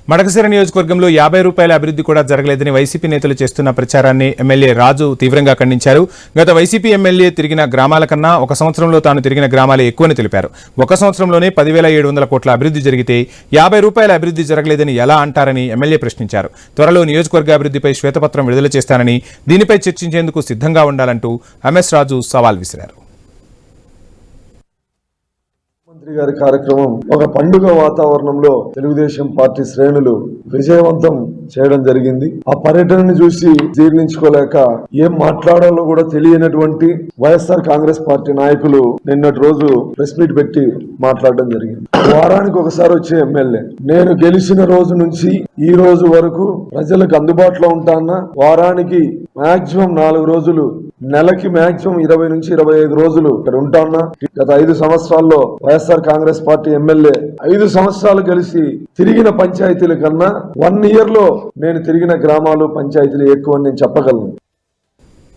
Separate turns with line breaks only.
మడకశిర నియోజకవర్గంలో 50 రూపాయల అభివృద్ధి కూడా జరగలేదని వైసీపీ నేతలు చేస్తున్న ప్రచారాన్ని ఎమ్మెల్యే రాజు తీవ్రంగా ఖండించారు. గత వైసీపీ ఎమ్మెల్యే తిరిగిన గ్రామాల కన్నా ఒక సంవత్సరంలో తాను తిరిగిన గ్రామాలే ఎక్కువని తెలిపారు. ఒక సంవత్సరంలోనే 10,700 కోట్ల అభివృద్ధి జరిగితే 50 రూపాయల అభివృద్ధి జరగలేదని ఎలా అంటారని ఎమ్మెల్యే ప్రశ్నించారు. త్వరలో నియోజకవర్గ అభివృద్ధిపై శ్వేతపత్రం విడుదల చేస్తానని, దీనిపై చర్చించేందుకు సిద్ధంగా ఉండాలంటూ ఎంఎస్ రాజు సవాల్ విసిరారు.
మంత్రి గారి కార్యక్రమం ఒక పండుగ వాతావరణంలో తెలుగుదేశం పార్టీ శ్రేణులు విజయవంతం చేయడం జరిగింది. ఆ పర్యటనని చూసి జీర్ణించుకోలేక ఏం మాట్లాడాలో కూడా తెలియనటువంటి వైఎస్ఆర్ కాంగ్రెస్ పార్టీ నాయకులు నిన్నటి రోజు ప్రెస్ మీట్ పెట్టి మాట్లాడడం జరిగింది. వారానికి ఒకసారి వచ్చే ఎమ్మెల్యే నేను గెలిచిన రోజు నుంచి ఈ రోజు వరకు ప్రజలకు అందుబాటులో ఉంటానా, వారానికి మాక్సిమం 4 రోజులు, నెలకి మాక్సిమం 20 నుంచి 25 రోజులు ఇక్కడ ఉంటానా. గత 5 సంవత్సరాల్లో వైఎస్ఆర్ కాంగ్రెస్ పార్టీ ఎమ్మెల్యే 5 సంవత్సరాలు కలిసి తిరిగిన పంచాయతీల కన్నా 1 ఇయర్ లో నేను తిరిగిన గ్రామాలు పంచాయతీలు ఎక్కువ అని నేను చెప్పగలను.